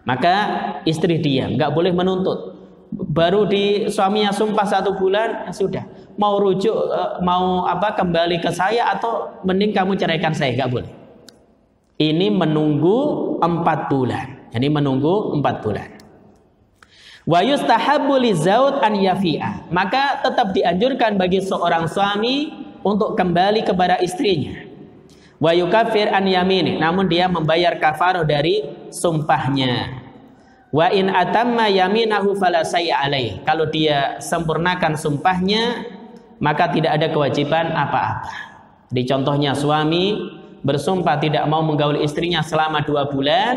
Maka istri diam, nggak boleh menuntut. Baru di suaminya sumpah 1 bulan, ya sudah, mau rujuk, mau kembali ke saya, atau mending kamu ceraikan saya, nggak boleh. Ini menunggu 4 bulan. Jadi menunggu 4 bulan. Wa yustahabbu lizaud an yafi'a, maka tetap dianjurkan bagi seorang suami untuk kembali kepada istrinya. Wa yukaffir an yamini, namun dia membayar kafarah dari sumpahnya. Wa in atamma yaminahu fala sayya alaih, kalau dia sempurnakan sumpahnya maka tidak ada kewajiban apa-apa. Di contohnya suami bersumpah tidak mau menggauli istrinya selama 2 bulan,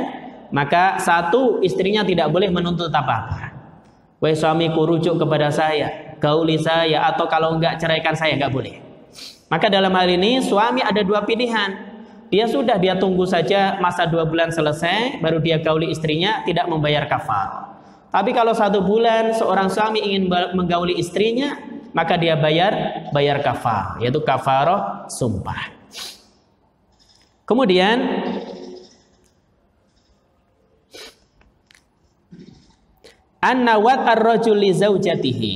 maka 1, istrinya tidak boleh menuntut apa-apa. Wahai suamiku, rujuk kepada saya, gauli saya, atau kalau enggak ceraikan saya, enggak boleh. Maka dalam hal ini suami ada 2 pilihan. Dia tunggu saja masa 2 bulan selesai, baru dia gauli istrinya, tidak membayar kafar. Tapi kalau 1 bulan seorang suami ingin menggauli istrinya, maka dia bayar kafar, yaitu kafarah sumpah. Kemudian an-nawat ar-rajul li zaujatihi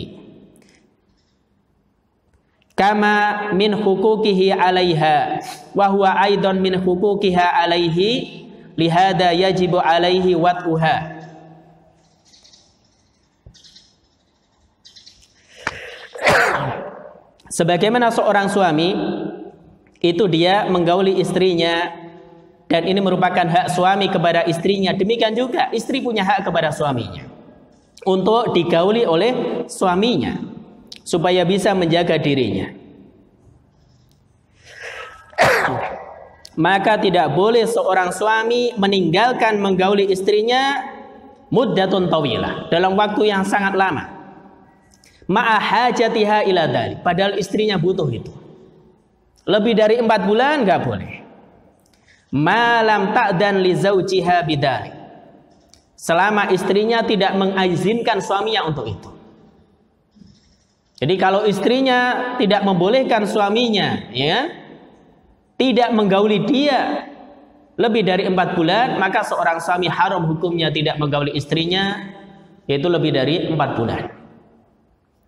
kama min huquqihi 'alaiha wa huwa aidan min huquqiha 'alaihi lihada yajibu 'alaihi wat'uha. Sebagaimana seorang suami itu dia menggauli istrinya, dan ini merupakan hak suami kepada istrinya, demikian juga istri punya hak kepada suaminya untuk digauli oleh suaminya supaya bisa menjaga dirinya. Maka tidak boleh seorang suami meninggalkan menggauli istrinya muddatun tawilah, dalam waktu yang sangat lama, ma'a hajatiha ila dzalik, padahal istrinya butuh itu. Lebih dari 4 bulan nggak boleh. Malam ta'dan li zaujiha bidzalik, selama istrinya tidak mengizinkan suaminya untuk itu. Jadi kalau istrinya tidak membolehkan suaminya, ya, tidak menggauli dia lebih dari 4 bulan, maka seorang suami haram hukumnya tidak menggauli istrinya, yaitu lebih dari 4 bulan.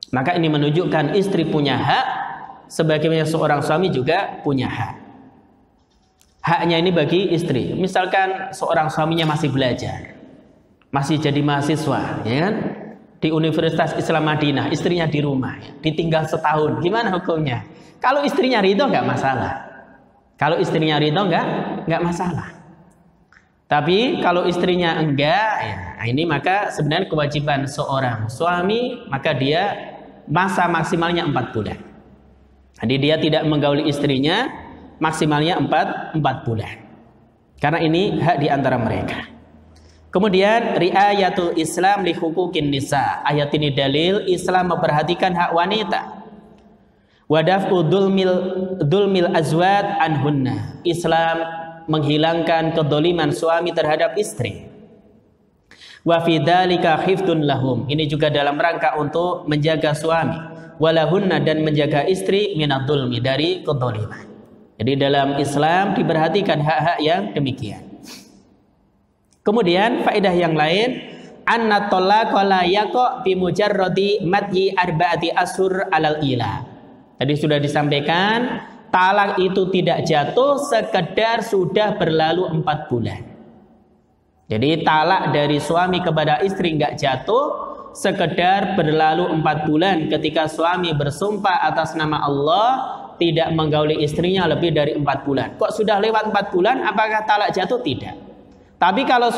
Maka ini menunjukkan istri punya hak, sebagaimana seorang suami juga punya hak. Haknya ini bagi istri. Misalkan seorang suaminya masih belajar, masih jadi mahasiswa, ya kan? Di Universitas Islam Madinah, istrinya di rumah, ditinggal setahun, gimana hukumnya? Kalau istrinya ridho nggak masalah. Kalau istrinya ridho nggak masalah. Tapi kalau istrinya enggak, ya ini maka sebenarnya kewajiban seorang suami, maka dia masa maksimalnya 4 bulan. Jadi dia tidak menggauli istrinya, maksimalnya 4 bulan. Karena ini hak di antara mereka. Kemudian riayatul Islam li huquqin nisa. Ayat ini dalil Islam memperhatikan hak wanita. Wadaf'u dzulmil azwaj anhunna. Islam menghilangkan kedoliman suami terhadap istri. Wa fi dzalika khifdun lahum. Ini juga dalam rangka untuk menjaga suami. Walahunna, dan menjaga istri minadzulmi, dari kedoliman. Jadi dalam Islam diperhatikan hak-hak yang demikian. Kemudian faedah yang lain, anna talaqa la yaqa bi mujarradi madyi arba'ati ashur alal ila. Tadi sudah disampaikan, talak itu tidak jatuh sekedar sudah berlalu 4 bulan. Jadi talak dari suami kepada istri enggak jatuh sekedar berlalu 4 bulan ketika suami bersumpah atas nama Allah tidak menggauli istrinya lebih dari 4 bulan. Kok sudah lewat 4 bulan, apakah talak jatuh? Tidak. Tapi kalau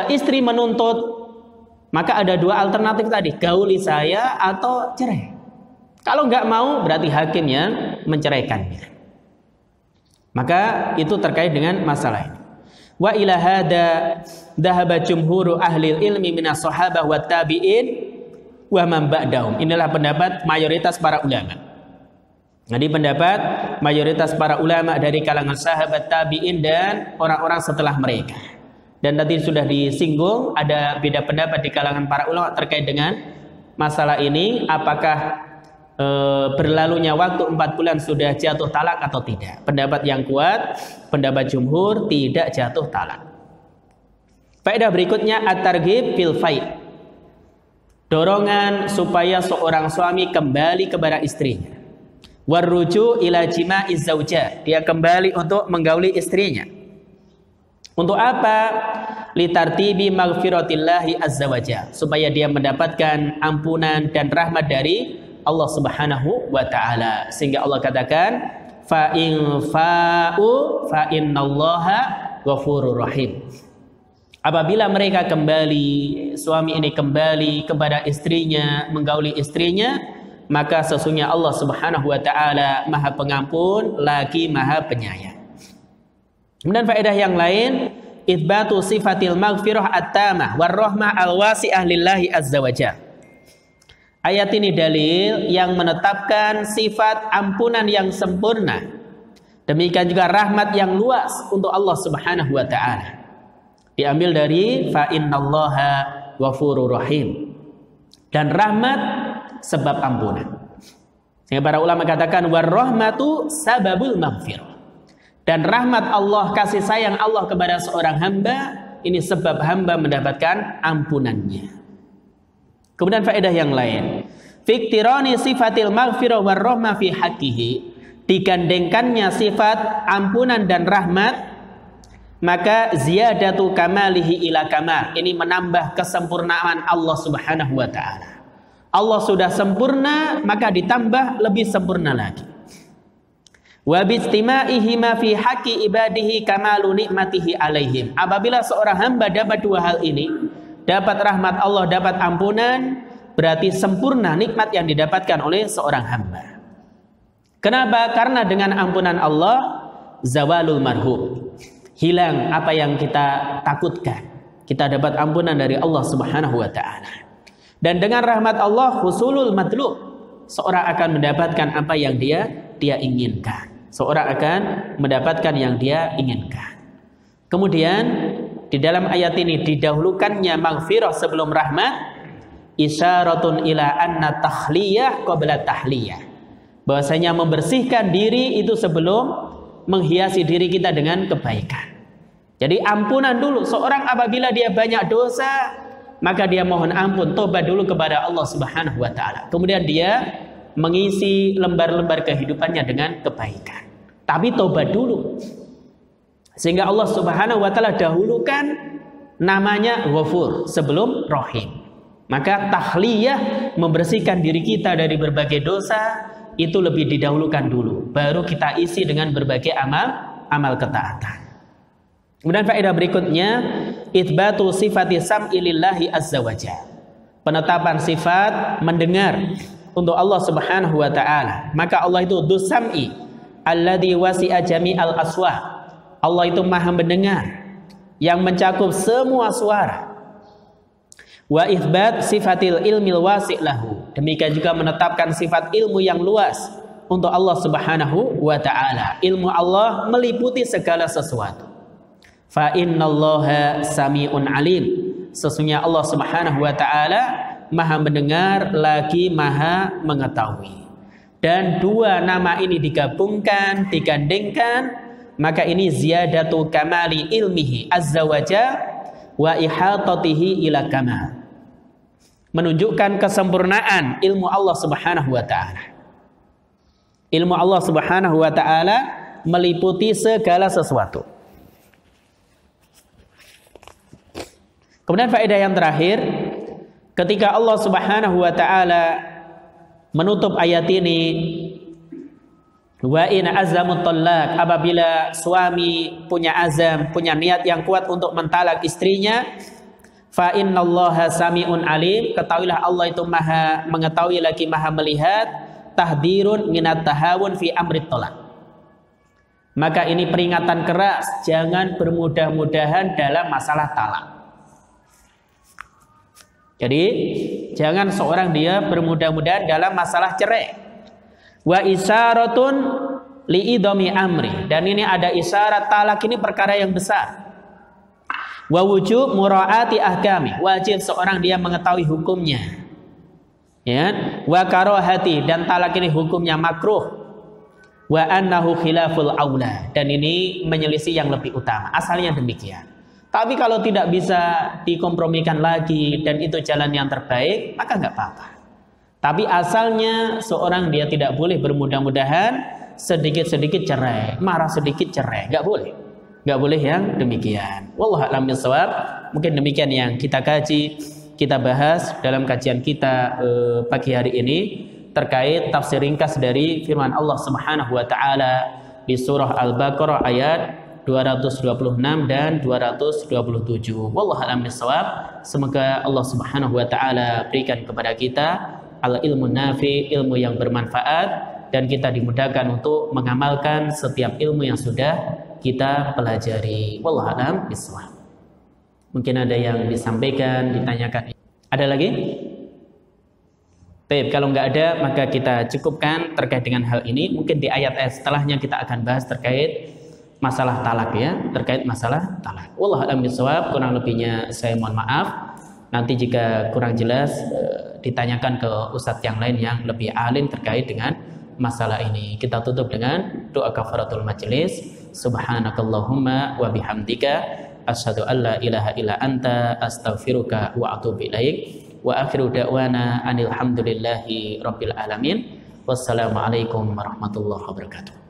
istri menuntut, maka ada 2 alternatif tadi, gauli saya atau cerai. Kalau nggak mau, berarti hakim yang menceraikannya. Maka itu terkait dengan masalah ini. Wa ila hada dhahaba jumhuru ahli ilmi minas sahabah wa tabi'in wa man ba'dahum. Inilah pendapat mayoritas para ulama. Jadi pendapat mayoritas para ulama dari kalangan sahabat tabi'in dan orang-orang setelah mereka. Dan tadi sudah disinggung ada beda pendapat di kalangan para ulama terkait dengan masalah ini, apakah berlalunya waktu 4 bulan sudah jatuh talak atau tidak. Pendapat yang kuat, pendapat jumhur, tidak jatuh talak. Faedah berikutnya at-targhib fil fai'. Dorongan supaya seorang suami kembali kepada istrinya. Warruju ila jima'iz zaujah, dia kembali untuk menggauli istrinya. Untuk apa? Litartibi maghfiratillahi azza wajalla, supaya dia mendapatkan ampunan dan rahmat dari Allah Subhanahu wa taala. Sehingga Allah katakan fa in fa'u fa innallaha ghafurur rahim. Apabila mereka kembali, suami ini kembali kepada istrinya, menggauli istrinya, maka sesungguhnya Allah Subhanahu wa taala Maha Pengampun lagi Maha Penyayang. Kemudian faedah yang lain, itsbatu sifatil maghfirah at-tamah warahmah al-wasi'ah lillahi azza wajalla. Ayat ini dalil yang menetapkan sifat ampunan yang sempurna. Demikian juga rahmat yang luas untuk Allah Subhanahu wa taala. Diambil dari fa innallaha ghafurur rahim. Dan rahmat sebab ampunan. Sehingga para ulama katakan warahmatu sababul maghfirah. Dan rahmat Allah, kasih sayang Allah kepada seorang hamba, ini sebab hamba mendapatkan ampunannya. Kemudian faedah yang lain, fiktirani sifatil maghfirah warahmah fi haqqihi, digandengkannya sifat ampunan dan rahmat, maka ziyadatu kamalihi ila kamal, ini menambah kesempurnaan Allah Subhanahu wa taala. Allah sudah sempurna, maka ditambah lebih sempurna lagi. Wa bijtima'ihima fi haqqi ibadihi kamalu nikmatihi alaihim. Apabila seorang hamba dapat dua hal ini, dapat rahmat Allah, dapat ampunan, berarti sempurna nikmat yang didapatkan oleh seorang hamba. Kenapa? Karena dengan ampunan Allah zawalul marhum, hilang apa yang kita takutkan. Kita dapat ampunan dari Allah Subhanahu wa taala. Dan dengan rahmat Allah husulul matlub, seorang akan mendapatkan apa yang dia inginkan. Seorang akan mendapatkan yang dia inginkan. Kemudian di dalam ayat ini didahulukannya maghfirah sebelum rahmat, isyaratun ila anna tahliyah qabla tahliyah. Bahwasanya membersihkan diri itu sebelum menghiasi diri kita dengan kebaikan. Jadi ampunan dulu. Seorang apabila dia banyak dosa, maka dia mohon ampun, tobat dulu kepada Allah Subhanahu wa taala. Kemudian dia mengisi lembar-lembar kehidupannya dengan kebaikan. Tapi tobat dulu. Sehingga Allah Subhanahu wa taala dahulukan namanya Ghafur sebelum Rahim. Maka tahliyah, membersihkan diri kita dari berbagai dosa, itu lebih didahulukan dulu. Baru kita isi dengan berbagai amal ketaatan. Kemudian faedah berikutnya, itsbatu sifati sam'i lillahi azza wajalla. Penetapan sifat mendengar untuk Allah Subhanahu wa taala. Maka Allah itu dzus sam'i alladzi wasi'a jami'al aswa. Allah itu Maha mendengar yang mencakup semua suara. Wa itsbat sifatil ilmil wasi' lahu. Demikian juga menetapkan sifat ilmu yang luas untuk Allah Subhanahu wa taala. Ilmu Allah meliputi segala sesuatu. Fa innallaha sami'un alim. Sesungguhnya Allah Subhanahu wa taala Maha mendengar lagi Maha mengetahui. Dan dua nama ini digabungkan, digandengkan, maka ini ziyadatu kamali ilmihi azza wajalla wa ihatatihi ila kamal. Menunjukkan kesempurnaan ilmu Allah Subhanahu wa taala. Ilmu Allah Subhanahu wa taala meliputi segala sesuatu. Kemudian faedah yang terakhir, ketika Allah Subhanahu wa taala menutup ayat ini, wa in azamut talaq, apabila suami punya azam, punya niat yang kuat untuk mentalak istrinya, fa innallaha sami'un alim, ketahuilah Allah itu Maha mengetahui lagi Maha melihat, tahdirun minat tahawun fi amrit talaq. Maka ini peringatan keras, jangan bermudah-mudahan dalam masalah talak. Jadi jangan seorang dia bermudah-mudahan dalam masalah cerai. Wa isyaratun liidami amri, dan ini ada isyarat talak ini perkara yang besar. Wa wujub muraati ahkami, wajib seorang dia mengetahui hukumnya. Ya, wa karahati, dan talak ini hukumnya makruh. Wa annahu khilaful aula, dan ini menyelisih yang lebih utama. Asalnya demikian. Tapi kalau tidak bisa dikompromikan lagi dan itu jalan yang terbaik, maka nggak apa-apa. Tapi asalnya seorang dia tidak boleh bermudah-mudahan sedikit-sedikit cerai, marah sedikit cerai, nggak boleh. Nggak boleh yang demikian. Wallahu a'lam bishawab. Mungkin demikian yang kita kaji, kita bahas dalam kajian kita pagi hari ini terkait tafsir ringkas dari firman Allah Subhanahu wa taala di surah Al-Baqarah ayat 226 dan 227. Wallahu a'lam bishawab. Semoga Allah Subhanahu wa taala berikan kepada kita al-ilmu nafi, ilmu yang bermanfaat, dan kita dimudahkan untuk mengamalkan setiap ilmu yang sudah kita pelajari. Wallahu a'lam bishawab. Mungkin ada yang disampaikan, ditanyakan. Ada lagi? Baik, kalau nggak ada maka kita cukupkan terkait dengan hal ini. Mungkin di ayat setelahnya kita akan bahas terkait masalah talak ya, terkait masalah talak. Wallahu a'lam bishawab. Kurang lebihnya saya mohon maaf. Nanti jika kurang jelas ditanyakan ke ustadz yang lain yang lebih alim terkait dengan masalah ini. Kita tutup dengan doa kafaratul majelis. Subhanakallahumma wa bihamdika asyhadu an la ilaha illa anta astaghfiruka wa atubu ilaik. Wa akhiru da'wana anil hamdulillahi rabbil alamin. Wassalamualaikum warahmatullahi wabarakatuh.